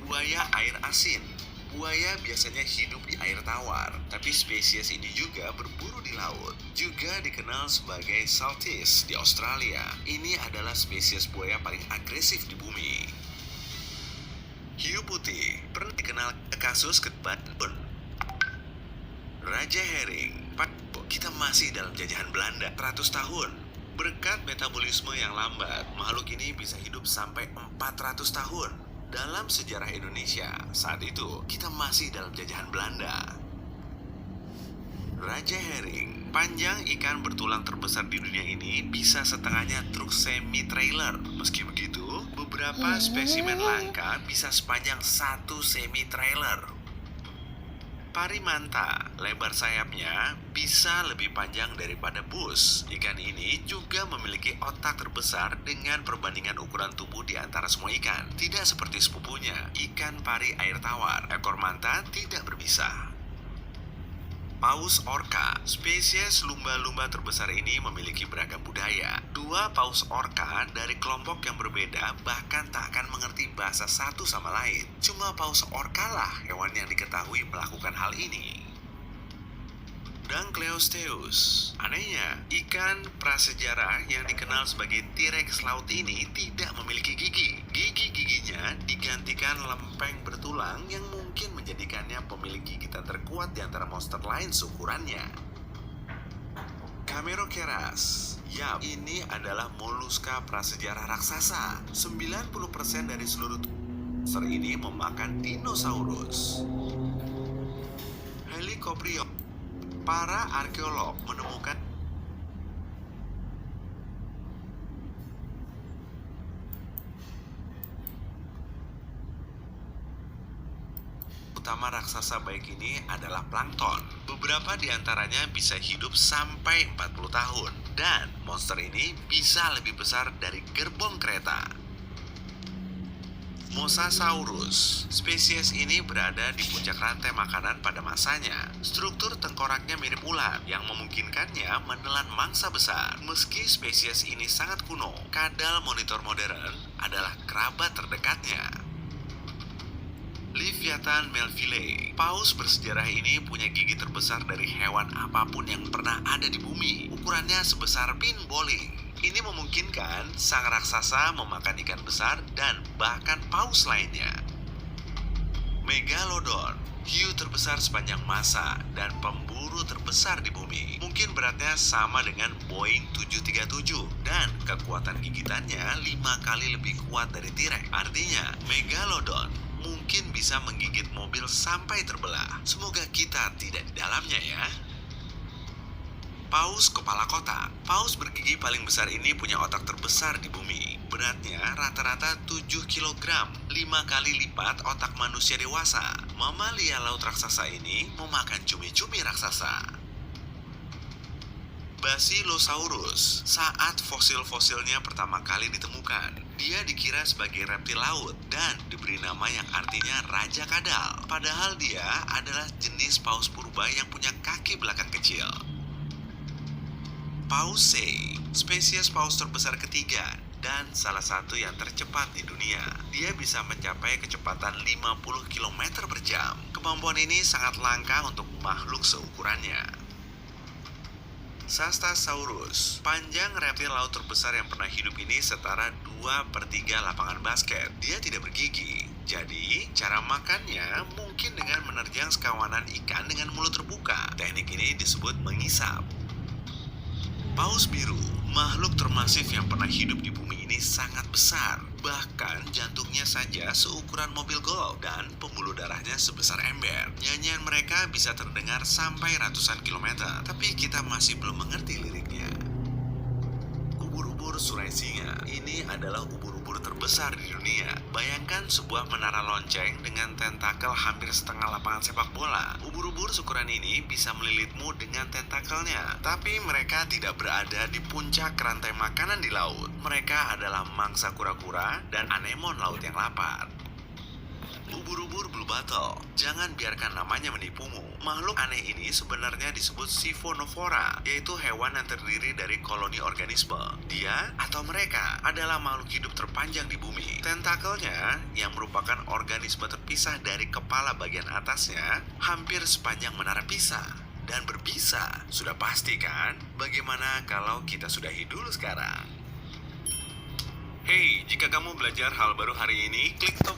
Buaya air asin. Buaya biasanya hidup di air tawar, tapi spesies ini juga berburu di laut. Juga dikenal sebagai saltfish di Australia. Ini adalah spesies buaya paling agresif di bumi. Hiu putih pernah dikenal kasus ketibaan Raja Herring. Kita masih dalam jajahan Belanda 100 tahun. Berkat metabolisme yang lambat, makhluk ini bisa hidup sampai 400 tahun. Dalam sejarah Indonesia, saat itu kita masih dalam jajahan Belanda. Raja Herring, panjang ikan bertulang terbesar di dunia ini bisa setengahnya truk semi-trailer. Meski begitu, beberapa spesimen langka bisa sepanjang satu semi-trailer. Parimanta, lebar sayapnya bisa lebih panjang daripada bus. Ikan ini juga memiliki otak terbesar dengan perbandingan ukuran tubuh di antara semua ikan. Tidak seperti sepupunya, ikan pari air tawar, ekor manta tidak berbisa. Paus orca, spesies lumba-lumba terbesar ini memiliki beragam budaya. Dua paus orca dari kelompok yang berbeda bahkan tak akan mengerti bahasa satu sama lain. Cuma paus orca lah hewan yang diketahui melakukan hal ini. Dunkleosteus. Anehnya, ikan prasejarah yang dikenal sebagai T-Rex laut ini tidak memiliki gigi. Gigi-giginya digantikan lempeng bertulang yang mungkin menjadikannya pemilik gigitan terkuat di antara monster lain seukurannya. Cameroceras. Yap, ini adalah moluska prasejarah raksasa. 90% dari seluruh monster ini memakan dinosaurus. Helicoprion. Para arkeolog menemukan utama raksasa baik ini adalah plankton. Beberapa di antaranya bisa hidup sampai 40 tahun. Dan monster ini bisa lebih besar dari gerbong kereta. Mosasaurus. Spesies ini berada di puncak rantai makanan pada masanya. Struktur tengkoraknya mirip ular yang memungkinkannya menelan mangsa besar. Meski spesies ini sangat kuno, kadal monitor modern adalah kerabat terdekatnya. Livyatan melvillei. Paus bersejarah ini punya gigi terbesar dari hewan apapun yang pernah ada di bumi. Ukurannya sebesar pin bowling. Ini memungkinkan sang raksasa memakan ikan besar dan bahkan paus lainnya. Megalodon, hiu terbesar sepanjang masa dan pemburu terbesar di bumi. Mungkin beratnya sama dengan Boeing 737 dan kekuatan gigitannya 5 kali lebih kuat dari T-Rex. Artinya, Megalodon mungkin bisa menggigit mobil sampai terbelah. Semoga kita tidak di dalamnya ya. Paus kepala kotak. Paus bergigi paling besar ini punya otak terbesar di bumi. Beratnya rata-rata 7 kg, 5 kali lipat otak manusia dewasa. Mamalia laut raksasa ini memakan cumi-cumi raksasa. Basilosaurus. Saat fosil-fosilnya pertama kali ditemukan, dia dikira sebagai reptil laut dan diberi nama yang artinya raja kadal. Padahal dia adalah jenis paus purba yang punya kaki belakang kecil. Paus sei, spesies paus terbesar ketiga dan salah satu yang tercepat di dunia. Dia bisa mencapai kecepatan 50 km per jam. Kemampuan ini sangat langka untuk makhluk seukurannya. Sastasaurus, panjang reptil laut terbesar yang pernah hidup ini setara 2/3 lapangan basket. Dia tidak bergigi. Jadi, cara makannya mungkin dengan menerjang sekawanan ikan dengan mulut terbuka. Teknik ini disebut mengisap. Paus biru, makhluk termasif yang pernah hidup di bumi ini sangat besar. Bahkan jantungnya saja seukuran mobil golf dan pembuluh darahnya sebesar ember. Nyanyian mereka bisa terdengar sampai ratusan kilometer, tapi kita masih belum mengerti liriknya. Ubur-ubur surai singa, ini adalah ubur-ubur terbesar di dunia. Bayangkan sebuah menara lonceng dengan tentakel hampir setengah lapangan sepak bola. Ubur-ubur seukuran ini bisa melilitmu dengan tentakelnya. Tapi mereka tidak berada di puncak rantai makanan di laut. Mereka adalah mangsa kura-kura dan anemon laut yang lapar. Ubur-ubur blue Axolotl. Jangan biarkan namanya menipumu. Makhluk aneh ini sebenarnya disebut Siphonophora, yaitu hewan yang terdiri dari koloni organisme. Dia atau mereka adalah makhluk hidup terpanjang di bumi. Tentakelnya, yang merupakan organisme terpisah dari kepala bagian atasnya, hampir sepanjang menara Pisa. Dan berbisa, sudah pasti kan? Bagaimana kalau kita sudahi dulu sekarang? Hey, jika kamu belajar hal baru hari ini, klik tombol